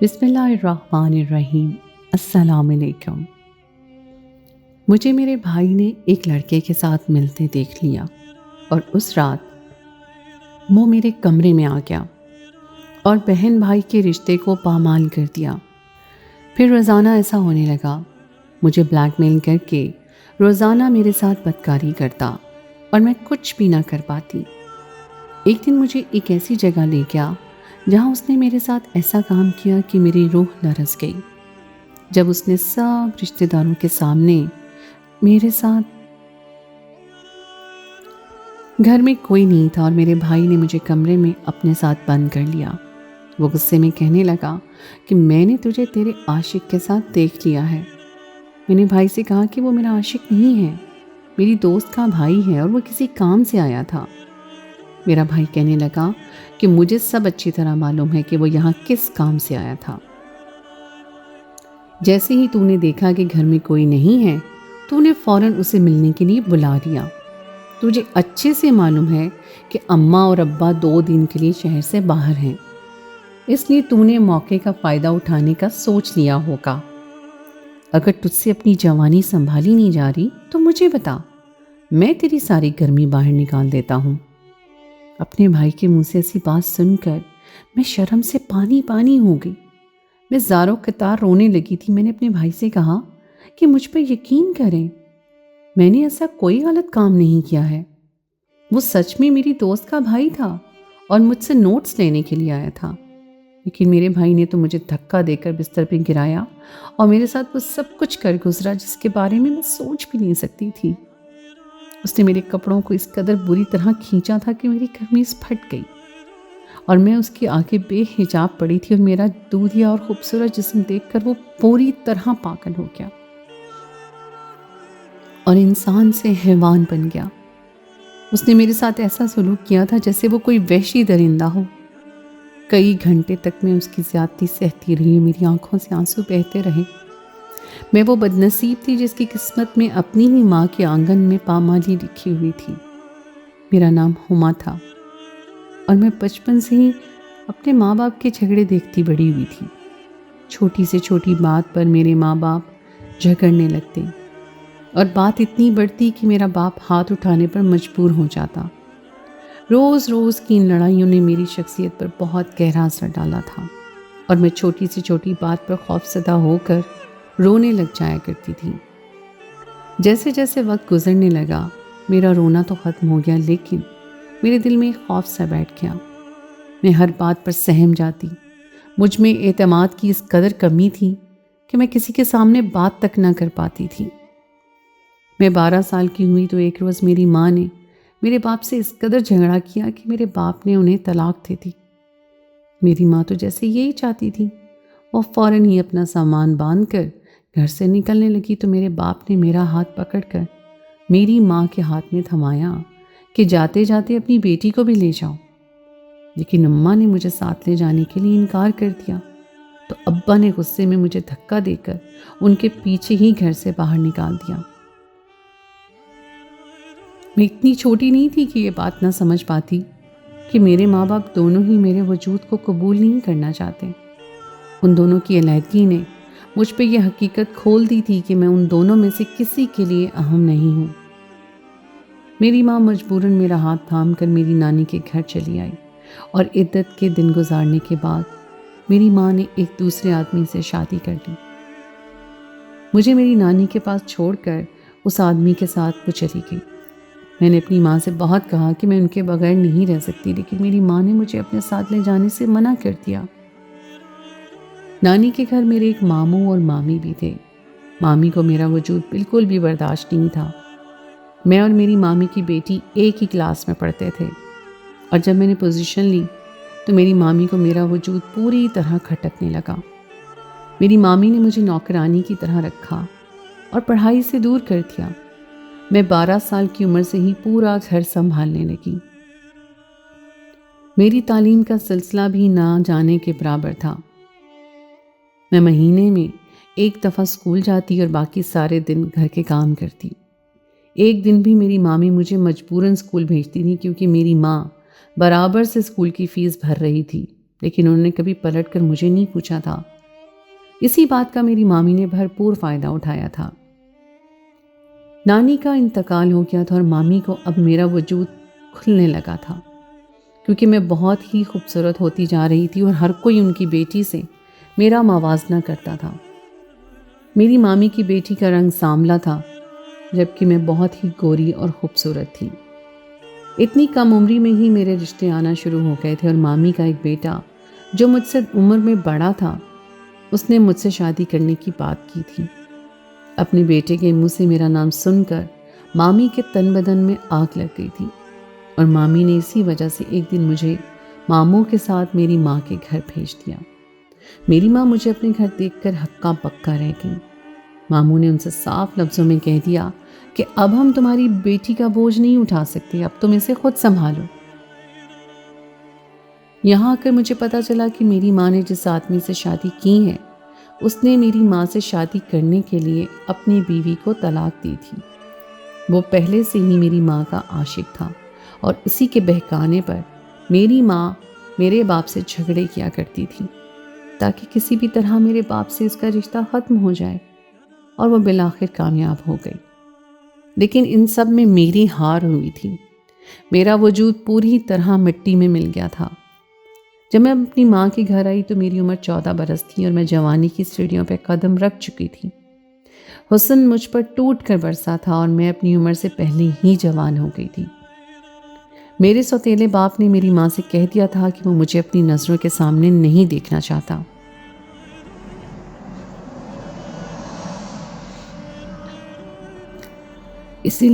بسم اللہ الرحمن الرحیم۔ السلام علیکم۔ مجھے میرے بھائی نے ایک لڑکے کے ساتھ ملتے دیکھ لیا اور اس رات وہ میرے کمرے میں آ گیا اور بہن بھائی کے رشتے کو پامال کر دیا۔ پھر روزانہ ایسا ہونے لگا، مجھے بلیک میل کر کے روزانہ میرے ساتھ بدکاری کرتا اور میں کچھ بھی نہ کر پاتی۔ ایک دن مجھے ایک ایسی جگہ لے گیا جہاں اس نے میرے ساتھ ایسا کام کیا کہ میری روح لرز گئی۔ جب اس نے سب رشتہ داروں کے سامنے میرے ساتھ، گھر میں کوئی نہیں تھا اور میرے بھائی نے مجھے کمرے میں اپنے ساتھ بند کر لیا۔ وہ غصے میں کہنے لگا کہ میں نے تجھے تیرے عاشق کے ساتھ دیکھ لیا ہے۔ میں نے بھائی سے کہا کہ وہ میرا عاشق نہیں ہے، میری دوست کا بھائی ہے اور وہ کسی کام سے آیا تھا۔ میرا بھائی کہنے لگا کہ مجھے سب اچھی طرح معلوم ہے کہ وہ یہاں کس کام سے آیا تھا۔ جیسے ہی تو نے دیکھا کہ گھر میں کوئی نہیں ہے تو نے فوراً اسے ملنے کے لیے بلا لیا۔ تجھے اچھے سے معلوم ہے کہ اماں اور ابا 2 دن کے لیے شہر سے باہر ہیں، اس لیے تو نے موقع کا فائدہ اٹھانے کا سوچ لیا ہوگا۔ اگر تجھ سے اپنی جوانی سنبھالی نہیں جا رہی تو مجھے بتا، میں تیری ساری گرمی باہر نکال دیتا ہوں۔ اپنے بھائی کے منہ سے ایسی بات سن کر میں شرم سے پانی پانی ہو گئی۔ میں زاروں قطار رونے لگی تھی۔ میں نے اپنے بھائی سے کہا کہ مجھ پر یقین کریں، میں نے ایسا کوئی غلط کام نہیں کیا ہے۔ وہ سچ میں میری دوست کا بھائی تھا اور مجھ سے نوٹس لینے کے لیے آیا تھا، لیکن میرے بھائی نے تو مجھے دھکا دے کر بستر پہ گرایا اور میرے ساتھ وہ سب کچھ کر گزرا جس کے بارے میں سوچ بھی نہیں سکتی تھی۔ اس نے میرے کپڑوں کو اس قدر بری طرح کھینچا تھا کہ میری قمیض پھٹ گئی اور میں اس کے آگے بے حجاب پڑی تھی اور میرا دودھیا اور خوبصورت جسم دیکھ کر وہ پوری طرح پاگل ہو گیا اور انسان سے حیوان بن گیا۔ اس نے میرے ساتھ ایسا سلوک کیا تھا جیسے وہ کوئی وحشی درندہ ہو۔ کئی گھنٹے تک میں اس کی زیادتی سہتی رہی، میری آنکھوں سے آنسو بہتے رہے۔ میں وہ بدنصیب تھی جس کی قسمت میں اپنی ہی ماں کے آنگن میں پامالی لکھی ہوئی تھی۔ میرا نام ہما تھا اور میں بچپن سے ہی اپنے ماں باپ کے جھگڑے دیکھتی بڑی ہوئی تھی۔ چھوٹی سے چھوٹی بات پر میرے ماں باپ جھگڑنے لگتے اور بات اتنی بڑھتی کہ میرا باپ ہاتھ اٹھانے پر مجبور ہو جاتا۔ روز روز کی ان لڑائیوں نے میری شخصیت پر بہت گہرا اثر ڈالا تھا اور میں چھوٹی سے چھوٹی بات پر خوفزدہ ہو کر رونے لگ جایا کرتی تھی۔ جیسے جیسے وقت گزرنے لگا میرا رونا تو ختم ہو گیا، لیکن میرے دل میں ایک خوف سا بیٹھ گیا۔ میں ہر بات پر سہم جاتی۔ مجھ میں اعتماد کی اس قدر کمی تھی کہ میں کسی کے سامنے بات تک نہ کر پاتی تھی۔ میں 12 سال کی ہوئی تو ایک روز میری ماں نے میرے باپ سے اس قدر جھگڑا کیا کہ میرے باپ نے انہیں طلاق دے دی۔ میری ماں تو جیسے یہی چاہتی تھی، وہ فوراً ہی اپنا سامان باندھ کر گھر سے نکلنے لگی تو میرے باپ نے میرا ہاتھ پکڑ کر میری ماں کے ہاتھ میں تھمایا کہ جاتے جاتے اپنی بیٹی کو بھی لے جاؤ، لیکن اماں نے مجھے ساتھ لے جانے کے لیے انکار کر دیا تو ابا نے غصے میں مجھے دھکا دے کر ان کے پیچھے ہی گھر سے باہر نکال دیا۔ میں اتنی چھوٹی نہیں تھی کہ یہ بات نہ سمجھ پاتی کہ میرے ماں باپ دونوں ہی میرے وجود کو قبول نہیں کرنا چاہتے۔ ان دونوں کی علیحدگی نے مجھ پہ یہ حقیقت کھول دی تھی کہ میں ان دونوں میں سے کسی کے لیے اہم نہیں ہوں۔ میری ماں مجبوراً میرا ہاتھ تھام کر میری نانی کے گھر چلی آئی اور عدت کے دن گزارنے کے بعد میری ماں نے ایک دوسرے آدمی سے شادی کر لی۔ مجھے میری نانی کے پاس چھوڑ کر اس آدمی کے ساتھ وہ چلی گئی۔ میں نے اپنی ماں سے بہت کہا کہ میں ان کے بغیر نہیں رہ سکتی، لیکن میری ماں نے مجھے اپنے ساتھ لے جانے سے منع کر دیا۔ نانی کے گھر میرے ایک ماموں اور مامی بھی تھے۔ مامی کو میرا وجود بالکل بھی برداشت نہیں تھا۔ میں اور میری مامی کی بیٹی ایک ہی کلاس میں پڑھتے تھے اور جب میں نے پوزیشن لی تو میری مامی کو میرا وجود پوری طرح کھٹکنے لگا۔ میری مامی نے مجھے نوکرانی کی طرح رکھا اور پڑھائی سے دور کر دیا۔ میں 12 سال کی عمر سے ہی پورا گھر سنبھالنے لگی۔ میری تعلیم کا سلسلہ بھی نہ جانے کے برابر تھا۔ میں مہینے میں ایک دفعہ اسکول جاتی اور باقی سارے دن گھر کے کام کرتی۔ ایک دن بھی میری مامی مجھے مجبوراً اسکول بھیجتی تھی کیونکہ میری ماں برابر سے اسکول کی فیس بھر رہی تھی، لیکن انہوں نے کبھی پلٹ کر مجھے نہیں پوچھا تھا اسی بات کا میری مامی نے بھرپور فائدہ اٹھایا تھا۔ نانی کا انتقال ہو گیا تھا اور مامی کو اب میرا وجود کھلنے لگا تھا، کیونکہ میں بہت ہی خوبصورت ہوتی جا رہی تھی اور ہر کوئی ان کی بیٹی سے میرا موازنہ کرتا تھا۔ میری مامی کی بیٹی کا رنگ سانولا تھا، جبکہ میں بہت ہی گوری اور خوبصورت تھی۔ اتنی کم عمری میں ہی میرے رشتے آنا شروع ہو گئے تھے اور مامی کا ایک بیٹا جو مجھ سے عمر میں بڑا تھا، اس نے مجھ سے شادی کرنے کی بات کی تھی۔ اپنے بیٹے کے منہ سے میرا نام سن کر مامی کے تن بدن میں آگ لگ گئی تھی، اور مامی نے اسی وجہ سے ایک دن مجھے ماموں کے ساتھ میری ماں کے گھر بھیج دیا۔ میری ماں مجھے اپنے گھر دیکھ کر ہکا بکا رہ گئی۔ ماموں نے ان سے صاف لفظوں میں کہہ دیا کہ اب ہم تمہاری بیٹی کا بوجھ نہیں اٹھا سکتے، اب تم اسے خود سنبھالو۔ یہاں آ کر مجھے پتا چلا کہ میری ماں نے جس آدمی سے شادی کی ہے، اس نے میری ماں سے شادی کرنے کے لیے اپنی بیوی کو طلاق دی تھی۔ وہ پہلے سے ہی میری ماں کا عاشق تھا، اور اسی کے بہکانے پر میری ماں میرے باپ سے جھگڑے کیا کرتی تھی تاکہ کسی بھی طرح میرے باپ سے اس کا رشتہ ختم ہو جائے، اور وہ بالآخر کامیاب ہو گئی۔ لیکن ان سب میں میری ہار ہوئی تھی۔ میرا وجود پوری طرح مٹی میں مل گیا تھا۔ جب میں اپنی ماں کے گھر آئی تو میری عمر 14 برس تھی اور میں جوانی کی سیڑھیوں پہ قدم رکھ چکی تھی۔ حسن مجھ پر ٹوٹ کر برسا تھا اور میں اپنی عمر سے پہلے ہی جوان ہو گئی تھی۔ میرے سوتیلے باپ نے میری ماں سے کہہ دیا تھا کہ وہ مجھے اپنی نظروں کے سامنے نہیں دیکھنا چاہتا۔ اسی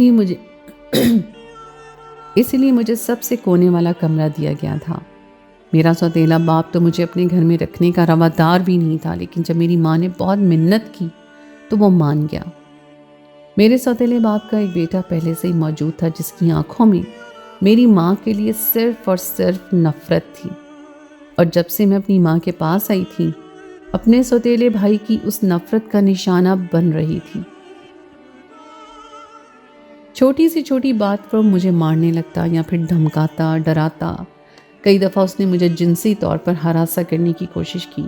لیے مجھے سب سے کونے والا کمرہ دیا گیا تھا۔ میرا سوتیلا باپ تو مجھے اپنے گھر میں رکھنے کا روادار بھی نہیں تھا، لیکن جب میری ماں نے بہت منت کی تو وہ مان گیا۔ میرے سوتیلے باپ کا ایک بیٹا پہلے سے ہی موجود تھا، جس کی آنکھوں میں میری ماں کے لیے صرف اور صرف نفرت تھی، اور جب سے میں اپنی ماں کے پاس آئی تھی، اپنے سوتیلے بھائی کی اس نفرت کا نشانہ بن رہی تھی۔ چھوٹی سی چھوٹی بات پر مجھے مارنے لگتا یا پھر دھمکاتا، ڈراتا۔ کئی دفعہ اس نے مجھے جنسی طور پر ہراساں کرنے کی کوشش کی۔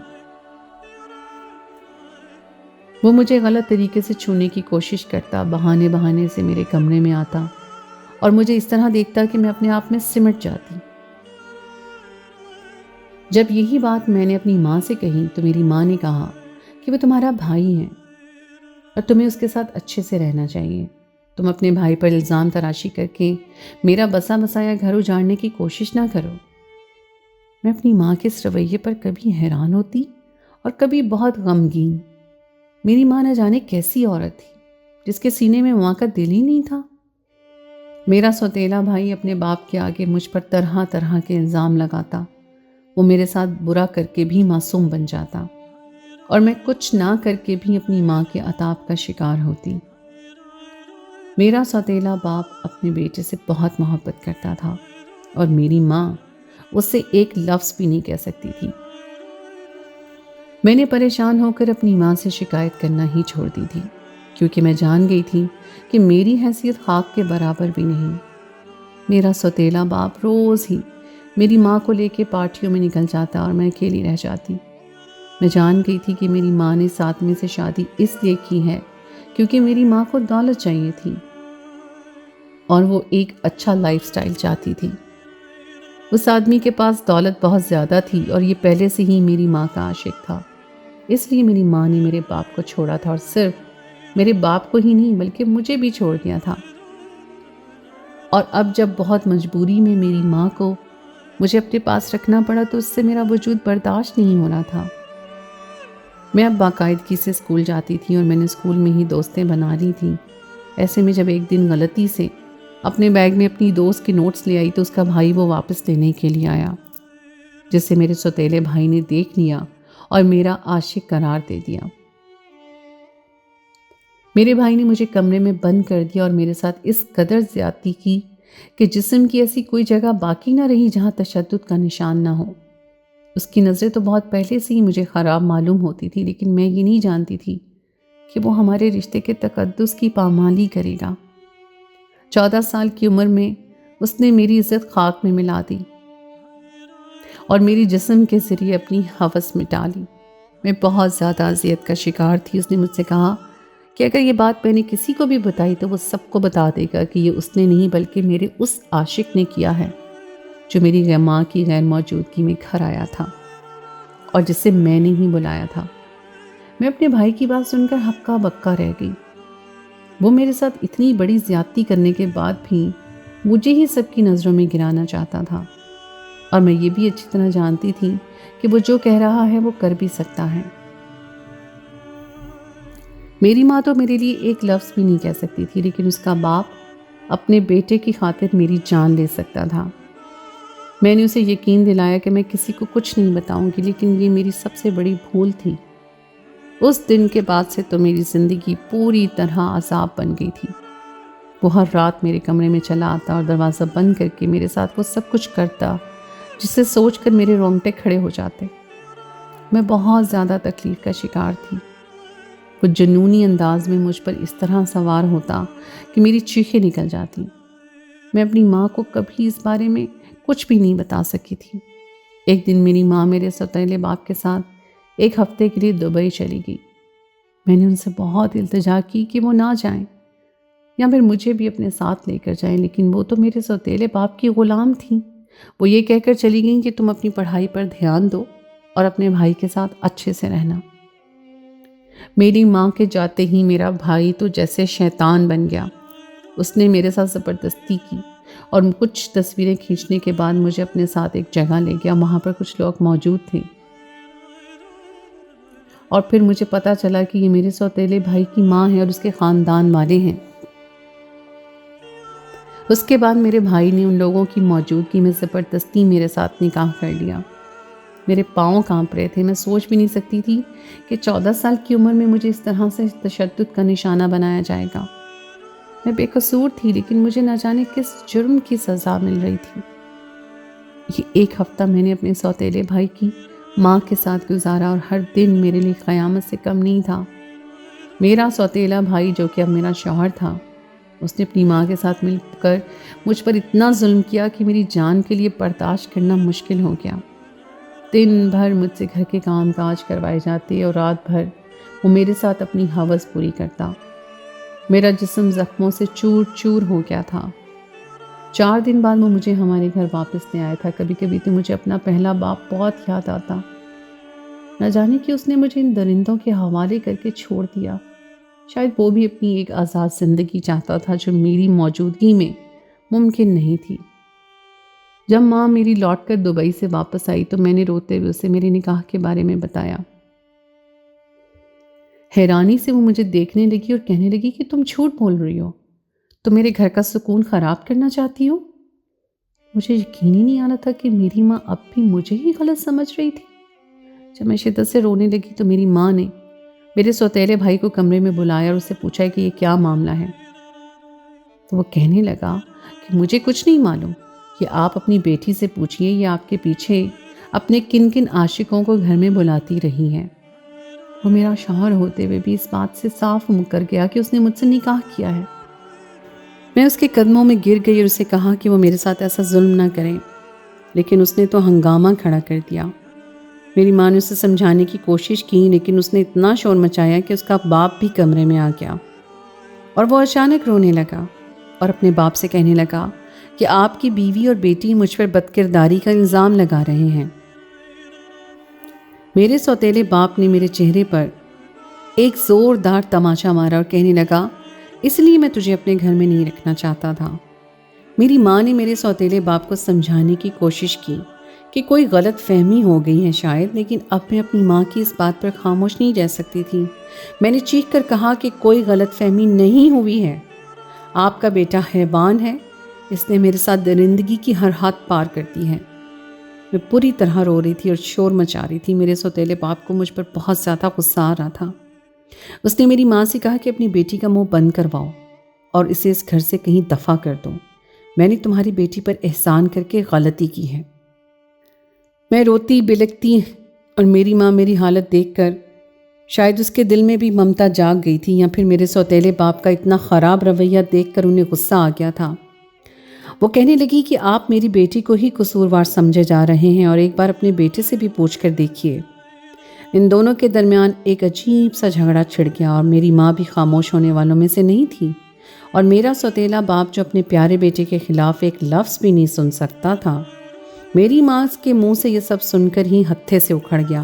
وہ مجھے غلط طریقے سے چھونے کی کوشش کرتا، بہانے سے میرے کمرے میں آتا اور مجھے اس طرح دیکھتا کہ میں اپنے آپ میں سمٹ جاتی۔ جب یہی بات میں نے اپنی ماں سے کہی تو میری ماں نے کہا کہ وہ تمہارا بھائی ہے اور تمہیں اس کے ساتھ اچھے سے رہنا چاہیے۔ تم اپنے بھائی پر الزام تراشی کر کے میرا بسا بسایا گھر اجاڑنے کی کوشش نہ کرو۔ میں اپنی ماں کے اس رویے پر کبھی حیران ہوتی اور کبھی بہت غمگین۔ میری ماں نہ جانے کیسی عورت تھی جس کے سینے میں ماں کا دل ہی نہیں تھا۔ میرا سوتیلا بھائی اپنے باپ کے آگے مجھ پر طرح طرح کے الزام لگاتا۔ وہ میرے ساتھ برا کر کے بھی معصوم بن جاتا، اور میں کچھ نہ کر کے بھی اپنی ماں کے عتاب کا شکار ہوتی۔ میرا سوتیلا باپ اپنے بیٹے سے بہت محبت کرتا تھا، اور میری ماں اس سے ایک لفظ بھی نہیں کہہ سکتی تھی۔ میں نے پریشان ہو کر اپنی ماں سے شکایت کرنا ہی چھوڑ دی تھی، کیونکہ میں جان گئی تھی کہ میری حیثیت خاک کے برابر بھی نہیں۔ میرا سوتیلا باپ روز ہی میری ماں کو لے کے پارٹیوں میں نکل جاتا اور میں اکیلی رہ جاتی۔ میں جان گئی تھی کہ میری ماں نے اس آدمی سے شادی اس لیے کی ہے کیونکہ میری ماں کو دولت چاہیے تھی، اور وہ ایک اچھا لائف سٹائل چاہتی تھی۔ اس آدمی کے پاس دولت بہت زیادہ تھی اور یہ پہلے سے ہی میری ماں کا عاشق تھا۔ اس لیے میری ماں نے میرے باپ کو چھوڑا تھا، اور صرف میرے باپ کو ہی نہیں بلکہ مجھے بھی چھوڑ دیا تھا۔ اور اب جب بہت مجبوری میں میری ماں کو مجھے اپنے پاس رکھنا پڑا تو اس سے میرا وجود برداشت نہیں ہو رہا تھا۔ میں اب باقاعدگی سے اسکول جاتی تھی اور میں نے اسکول میں ہی دوستیں بنا لی تھیں۔ ایسے میں جب ایک دن غلطی سے اپنے بیگ میں اپنی دوست کے نوٹس لے آئی تو اس کا بھائی وہ واپس لینے کے لیے آیا، جسے میرے سوتیلے بھائی نے دیکھ لیا اور میرا عاشق قرار دے دیا۔ میرے بھائی نے مجھے کمرے میں بند کر دیا اور میرے ساتھ اس قدر زیادتی کی کہ جسم کی ایسی کوئی جگہ باقی نہ رہی جہاں تشدد کا نشان نہ ہو۔ اس کی نظریں تو بہت پہلے سے ہی مجھے خراب معلوم ہوتی تھی، لیکن میں یہ نہیں جانتی تھی کہ وہ ہمارے رشتے کے تقدس کی پامالی کرے گا۔ 14 سال کی عمر میں اس نے میری عزت خاک میں ملا دی اور میری جسم کے ذریعے اپنی ہوس مٹا لی۔ میں بہت زیادہ اذیت کا شکار تھی۔ اس نے مجھ سے کہا کہ اگر یہ بات میں نے کسی کو بھی بتائی تو وہ سب کو بتا دے گا کہ یہ اس نے نہیں بلکہ میرے اس عاشق نے کیا ہے جو میری ماں کی غیر موجودگی میں گھر آیا تھا اور جسے میں نے ہی بلایا تھا۔ میں اپنے بھائی کی بات سن کر ہکا بکا رہ گئی۔ وہ میرے ساتھ اتنی بڑی زیادتی کرنے کے بعد بھی مجھے ہی سب کی نظروں میں گرانا چاہتا تھا، اور میں یہ بھی اچھی طرح جانتی تھی کہ وہ جو کہہ رہا ہے وہ کر بھی سکتا ہے۔ میری ماں تو میرے لیے ایک لفظ بھی نہیں کہہ سکتی تھی، لیکن اس کا باپ اپنے بیٹے کی خاطر میری جان لے سکتا تھا۔ میں نے اسے یقین دلایا کہ میں کسی کو کچھ نہیں بتاؤں گی، لیکن یہ میری سب سے بڑی بھول تھی۔ اس دن کے بعد سے تو میری زندگی پوری طرح عذاب بن گئی تھی۔ وہ ہر رات میرے کمرے میں چلا آتا اور دروازہ بند کر کے میرے ساتھ وہ سب کچھ کرتا جسے سوچ کر میرے رونگٹے کھڑے ہو جاتے۔ میں بہت زیادہ تکلیف کا شکار تھی۔ وہ جنونی انداز میں مجھ پر اس طرح سوار ہوتا کہ میری چیخیں نکل جاتی۔ میں اپنی ماں کو کبھی اس بارے میں کچھ بھی نہیں بتا سکی تھی۔ ایک دن میری ماں میرے سوتیلے باپ کے ساتھ ایک ہفتے کے لیے دبئی چلی گئی۔ میں نے ان سے بہت التجا کی کہ وہ نہ جائیں یا پھر مجھے بھی اپنے ساتھ لے کر جائیں، لیکن وہ تو میرے سوتیلے باپ کی غلام تھیں۔ وہ یہ کہہ کر چلی گئیں کہ تم اپنی پڑھائی پر دھیان دو اور اپنے بھائی کے ساتھ اچھے سے رہنا۔ میری ماں کے جاتے ہی میرا بھائی تو جیسے شیطان بن گیا۔ اس نے میرے ساتھ زبردستی کی اور کچھ تصویریں کھینچنے کے بعد مجھے اپنے ساتھ ایک جگہ لے گیا۔ وہاں پر کچھ لوگ موجود تھے اور پھر مجھے پتا چلا کہ یہ میرے سوتیلے بھائی کی ماں ہے اور اس کے خاندان والے ہیں۔ اس کے بعد میرے بھائی نے ان لوگوں کی موجودگی میں زبردستی میرے ساتھ نکاح کر لیا۔ میرے پاؤں کانپ رہے تھے۔ میں سوچ بھی نہیں سکتی تھی کہ 14 سال کی عمر میں مجھے اس طرح سے تشدد کا نشانہ بنایا جائے گا۔ میں بے قصور تھی، لیکن مجھے نہ جانے کس جرم کی سزا مل رہی تھی۔ یہ ایک ہفتہ میں نے اپنے سوتیلے بھائی کی ماں کے ساتھ گزارا اور ہر دن میرے لیے قیامت سے کم نہیں تھا۔ میرا سوتیلا بھائی جو کہ اب میرا شوہر تھا، اس نے اپنی ماں کے ساتھ مل کر مجھ پر اتنا ظلم کیا کہ میری جان کے لیے برداشت کرنا مشکل ہو گیا۔ دن بھر مجھ سے گھر کے کام کاج کروائے جاتے اور رات بھر وہ میرے ساتھ اپنی ہوس پوری کرتا۔ میرا جسم زخموں سے چور چور ہو گیا تھا۔ 4 دن بعد وہ مجھے ہمارے گھر واپس لے آیا تھا۔ کبھی کبھی تو مجھے اپنا پہلا باپ بہت یاد آتا۔ نہ جانے کہ اس نے مجھے ان درندوں کے حوالے کر کے چھوڑ دیا۔ شاید وہ بھی اپنی ایک آزاد زندگی چاہتا تھا جو میری موجودگی میں ممکن نہیں تھی۔ جب ماں میری لوٹ کر دبئی سے واپس آئی تو میں نے روتے ہوئے اسے میرے نکاح کے بارے میں بتایا۔ حیرانی سے وہ مجھے دیکھنے لگی اور کہنے لگی کہ تم جھوٹ بول رہی ہو، تم میرے گھر کا سکون خراب کرنا چاہتی ہو۔ مجھے یقین ہی نہیں آ رہا تھا کہ میری ماں اب بھی مجھے ہی غلط سمجھ رہی تھی۔ جب میں شدت سے رونے لگی تو میری ماں نے میرے سوتیلے بھائی کو کمرے میں بلایا اور اسے پوچھا کہ یہ کیا معاملہ ہے۔ تو وہ کہنے لگا کہ مجھے کچھ نہیں معلوم، کہ آپ اپنی بیٹی سے پوچھئے یہ آپ کے پیچھے اپنے کن کن عاشقوں کو گھر میں بلاتی رہی ہیں۔ وہ میرا شوہر ہوتے ہوئے بھی اس بات سے صاف مکر گیا کہ اس نے مجھ سے نکاح کیا ہے۔ میں اس کے قدموں میں گر گئی اور اسے کہا کہ وہ میرے ساتھ ایسا ظلم نہ کرے، لیکن اس نے تو ہنگامہ کھڑا کر دیا۔ میری ماں نے اسے سمجھانے کی کوشش کی، لیکن اس نے اتنا شور مچایا کہ اس کا باپ بھی کمرے میں آ گیا اور وہ اچانک رونے لگا اور اپنے باپ سے کہنے لگا کہ آپ کی بیوی اور بیٹی مجھ پر بدکرداری کا الزام لگا رہے ہیں۔ میرے سوتیلے باپ نے میرے چہرے پر ایک زوردار تماچا مارا اور کہنے لگا اس لیے میں تجھے اپنے گھر میں نہیں رکھنا چاہتا تھا۔ میری ماں نے میرے سوتیلے باپ کو سمجھانے کی کوشش کی کہ کوئی غلط فہمی ہو گئی ہے شاید، لیکن اب میں اپنی ماں کی اس بات پر خاموش نہیں رہ سکتی تھی۔ میں نے چیخ کر کہا کہ کوئی غلط فہمی نہیں ہوئی ہے، آپ کا بیٹا حیوان ہے، اس نے میرے ساتھ درندگی کی ہر حد پار کر دی ہے۔ میں پوری طرح رو رہی تھی اور شور مچا رہی تھی۔ میرے سوتیلے باپ کو مجھ پر بہت زیادہ غصہ آ رہا تھا۔ اس نے میری ماں سے کہا کہ اپنی بیٹی کا منہ بند کرواؤ اور اسے اس گھر سے کہیں دفع کر دو۔ میں نے تمہاری بیٹی پر احسان کر کے غلطی کی ہے۔ میں روتی بلکتی اور میری ماں میری حالت دیکھ کر شاید اس کے دل میں بھی ممتا جاگ گئی تھی، یا پھر میرے سوتیلے باپ کا اتنا خراب رویہ دیکھ کر انہیں غصہ آ گیا تھا۔ وہ کہنے لگی کہ آپ میری بیٹی کو ہی قصوروار سمجھے جا رہے ہیں اور ایک بار اپنے بیٹے سے بھی پوچھ کر دیکھیے۔ ان دونوں کے درمیان ایک عجیب سا جھگڑا چھڑ گیا اور میری ماں بھی خاموش ہونے والوں میں سے نہیں تھی، اور میرا سوتیلا باپ جو اپنے پیارے بیٹے کے خلاف ایک لفظ بھی نہیں سن سکتا تھا، میری ماں کے منہ سے یہ سب سن کر ہی ہتھے سے اکھڑ گیا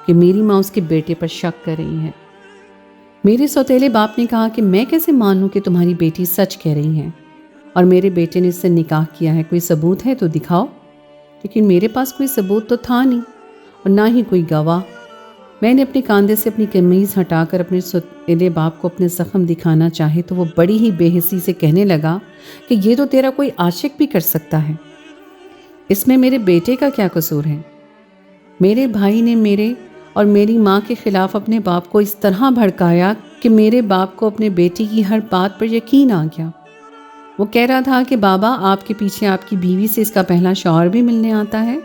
کہ میری ماں اس کے بیٹے پر شک کر رہی ہے۔ میرے سوتیلے باپ نے کہا کہ میں کیسے مانوں کہ تمہاری بیٹی سچ کہہ رہی ہے، اور میرے بیٹے نے اس سے نکاح کیا ہے، کوئی ثبوت ہے تو دکھاؤ۔ لیکن میرے پاس کوئی ثبوت تو تھا نہیں اور نہ ہی کوئی گواہ۔ میں نے اپنے کاندھے سے اپنی قمیض ہٹا کر اپنے سوتیلے باپ کو اپنے زخم دکھانا چاہے تو وہ بڑی ہی بے حسی سے کہنے لگا کہ یہ تو تیرا کوئی عاشق بھی کر سکتا ہے، اس میں میرے بیٹے کا کیا قصور ہے؟ میرے بھائی نے میرے اور میری ماں کے خلاف اپنے باپ کو اس طرح بھڑکایا کہ میرے باپ کو اپنے بیٹی کی ہر بات پر یقین آ گیا۔ وہ کہہ رہا تھا کہ بابا آپ کے پیچھے آپ کی بیوی سے اس کا پہلا شوہر بھی ملنے آتا ہے،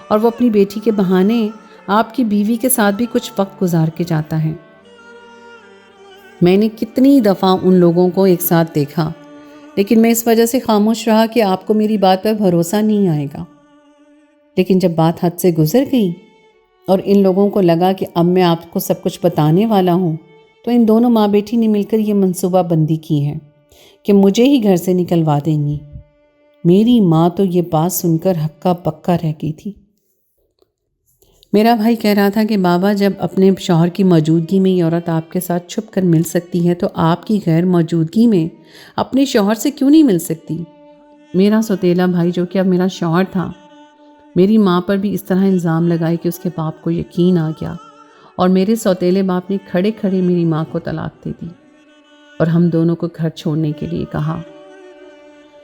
اور وہ اپنی بیٹی کے بہانے آپ کی بیوی کے ساتھ بھی کچھ وقت گزار کے جاتا ہے۔ میں نے کتنی دفعہ ان لوگوں کو ایک ساتھ دیکھا، لیکن میں اس وجہ سے خاموش رہا کہ آپ کو میری بات پر بھروسہ نہیں آئے گا۔ لیکن جب بات حد سے گزر گئی اور ان لوگوں کو لگا کہ اب میں آپ کو سب کچھ بتانے والا ہوں، تو ان دونوں ماں بیٹی نے مل کر یہ منصوبہ بندی کی ہے کہ مجھے ہی گھر سے نکلوا دیں گی۔ میری ماں تو یہ بات سن کر ہکا بکا رہ گئی تھی۔ میرا بھائی کہہ رہا تھا کہ بابا جب اپنے شوہر کی موجودگی میں یہ عورت آپ کے ساتھ چھپ کر مل سکتی ہے تو آپ کی غیر موجودگی میں اپنے شوہر سے کیوں نہیں مل سکتی؟ میرا سوتیلا بھائی جو کہ اب میرا شوہر تھا، میری ماں پر بھی اس طرح الزام لگائے کہ اس کے باپ کو یقین آ گیا، اور میرے سوتیلے باپ نے کھڑے کھڑے میری ماں کو طلاق دے دی اور ہم دونوں کو گھر چھوڑنے کے لیے کہا۔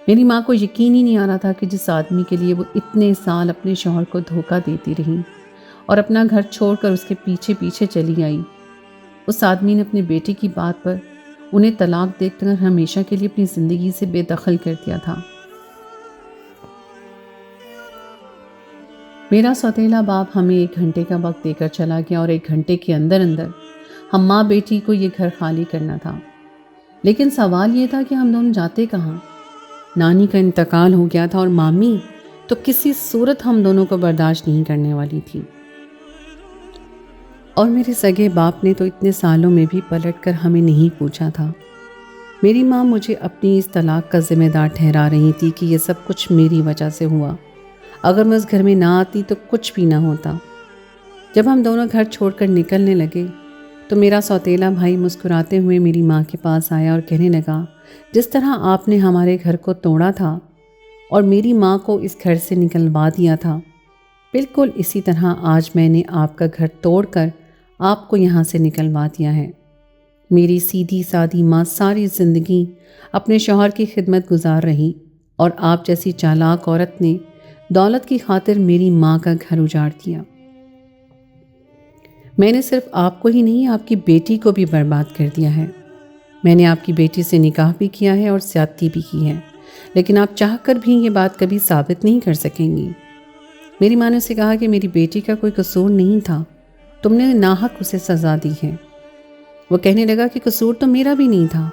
میری ماں کو یقین ہی نہیں آ رہا تھا کہ جس آدمی کے لیے وہ اتنے سال اپنے شوہر کو دھوکہ دیتی رہی اور اپنا گھر چھوڑ کر اس کے پیچھے پیچھے چلی آئی، اس آدمی نے اپنے بیٹے کی بات پر انہیں طلاق دے کر ہمیشہ کے لیے اپنی زندگی سے بے دخل کر دیا تھا۔ میرا سوتیلا باپ ہمیں 1 گھنٹے کا وقت دے کر چلا گیا اور 1 گھنٹے کے اندر اندر ہم ماں بیٹی کو یہ گھر خالی کرنا تھا۔ لیکن سوال یہ تھا کہ ہم دونوں جاتے کہاں؟ نانی کا انتقال ہو گیا تھا اور مامی تو کسی صورت ہم دونوں کو برداشت نہیں کرنے والی تھی، اور میرے سگے باپ نے تو اتنے سالوں میں بھی پلٹ کر ہمیں نہیں پوچھا تھا۔ میری ماں مجھے اپنی اس طلاق کا ذمہ دار ٹھہرا رہی تھی کہ یہ سب کچھ میری وجہ سے ہوا، اگر میں اس گھر میں نہ آتی تو کچھ بھی نہ ہوتا۔ جب ہم دونوں گھر چھوڑ کر نکلنے لگے تو میرا سوتیلا بھائی مسکراتے ہوئے میری ماں کے پاس آیا اور کہنے لگا، جس طرح آپ نے ہمارے گھر کو توڑا تھا اور میری ماں کو اس گھر سے نکلوا دیا تھا، بالکل اسی طرح آج میں نے آپ کا گھر توڑ کر آپ کو یہاں سے نکلوا دیا ہے۔ میری سیدھی سادی ماں ساری زندگی اپنے شوہر کی خدمت گزار رہی، اور آپ جیسی چالاک عورت نے دولت کی خاطر میری ماں کا گھر اجاڑ دیا۔ میں نے صرف آپ کو ہی نہیں، آپ کی بیٹی کو بھی برباد کر دیا ہے۔ میں نے آپ کی بیٹی سے نکاح بھی کیا ہے اور زیادتی بھی کی ہے، لیکن آپ چاہ کر بھی یہ بات کبھی ثابت نہیں کر سکیں گی۔ میری ماں نے اسے کہا کہ میری بیٹی کا کوئی قصور نہیں تھا، تم نے ناحق اسے سزا دی ہے۔ وہ کہنے لگا کہ قصور تو میرا بھی نہیں تھا،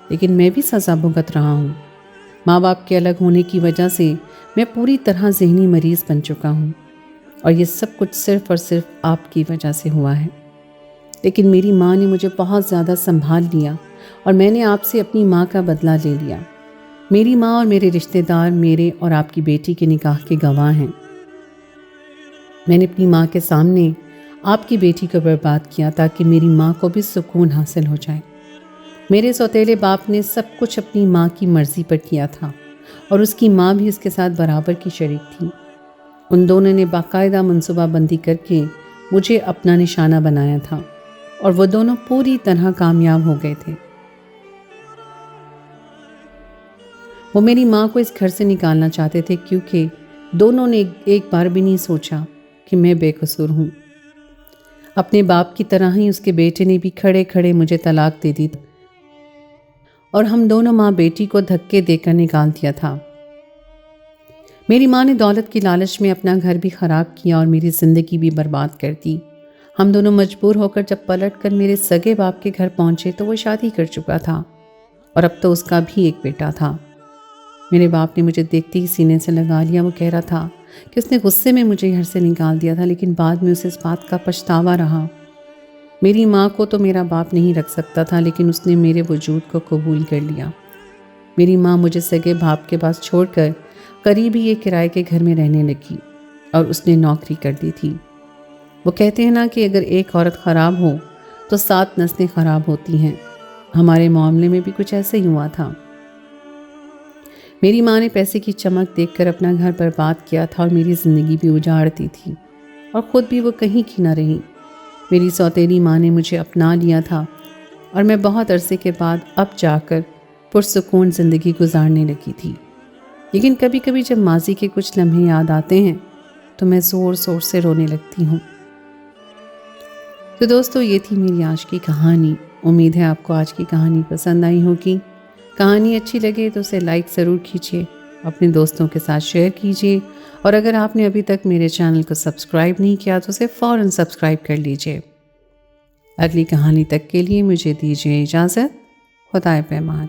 لیکن میں بھی سزا بھگت رہا ہوں۔ ماں باپ کے الگ ہونے کی وجہ سے میں پوری طرح ذہنی مریض بن چکا ہوں، اور یہ سب کچھ صرف اور صرف آپ کی وجہ سے ہوا ہے۔ لیکن میری ماں نے مجھے بہت زیادہ سنبھال لیا اور میں نے آپ سے اپنی ماں کا بدلہ لے لیا۔ میری ماں اور میرے رشتہ دار میرے اور آپ کی بیٹی کے نکاح کے گواہ ہیں۔ میں نے اپنی ماں کے سامنے آپ کی بیٹی کو برباد کیا تاکہ میری ماں کو بھی سکون حاصل ہو جائے۔ میرے سوتیلے باپ نے سب کچھ اپنی ماں کی مرضی پر کیا تھا، اور اس کی ماں بھی اس کے ساتھ برابر کی شریک تھی۔ ان دونوں نے باقاعدہ منصوبہ بندی کر کے مجھے اپنا نشانہ بنایا تھا، اور وہ دونوں پوری طرح کامیاب ہو گئے تھے۔ وہ میری ماں کو اس گھر سے نکالنا چاہتے تھے کیونکہ دونوں نے ایک بار بھی نہیں سوچا کہ میں بے قصور ہوں۔ اپنے باپ کی طرح ہی اس کے بیٹے نے بھی کھڑے کھڑے مجھے طلاق دے دی اور ہم دونوں ماں بیٹی کو دھکے دے کر نکال دیا تھا۔ میری ماں نے دولت کی لالچ میں اپنا گھر بھی خراب کیا اور میری زندگی بھی برباد کر دی۔ ہم دونوں مجبور ہو کر جب پلٹ کر میرے سگے باپ کے گھر پہنچے تو وہ شادی کر چکا تھا، اور اب تو اس کا بھی ایک بیٹا تھا۔ میرے باپ نے مجھے دیکھتے ہی سینے سے لگا لیا۔ وہ کہہ رہا تھا کہ اس نے غصے میں مجھے گھر سے نکال دیا تھا، لیکن بعد میں اسے اس بات کا پچھتاوا رہا میری ماں کو تو میرا باپ نہیں رکھ سکتا تھا، لیکن اس نے میرے وجود کو قبول کر لیا۔ میری ماں مجھے سگے باپ کے پاس چھوڑ کر قریب ہی ایک کرائے کے گھر میں رہنے لگی اور اس نے نوکری کر دی تھی۔ وہ کہتے ہیں نا کہ اگر ایک عورت خراب ہو تو 7 نسلیں خراب ہوتی ہیں۔ ہمارے معاملے میں بھی کچھ ایسے ہی ہوا تھا۔ میری ماں نے پیسے کی چمک دیکھ کر اپنا گھر برباد کیا تھا اور میری زندگی بھی اجاڑتی تھی، اور خود بھی وہ کہیں کی نہ رہی۔ میری سوتیلی ماں نے مجھے اپنا لیا تھا اور میں بہت عرصے کے بعد اب جا کر پرسکون زندگی گزارنے لگی تھی۔ لیکن کبھی کبھی جب ماضی کے کچھ لمحے یاد آتے ہیں تو میں زور زور سے رونے لگتی ہوں۔ تو دوستو، یہ تھی میری آج کی کہانی۔ امید ہے آپ کو آج کی کہانی پسند آئی ہوگی۔ کہانی اچھی لگے تو اسے لائک ضرور کیجیے، اپنے دوستوں کے ساتھ شیئر کیجیے، اور اگر آپ نے ابھی تک میرے چینل کو سبسکرائب نہیں کیا تو اسے فوراً سبسکرائب کر لیجیے۔ اگلی کہانی تک کے لیے مجھے دیجیے اجازت۔ خدائے پیمان۔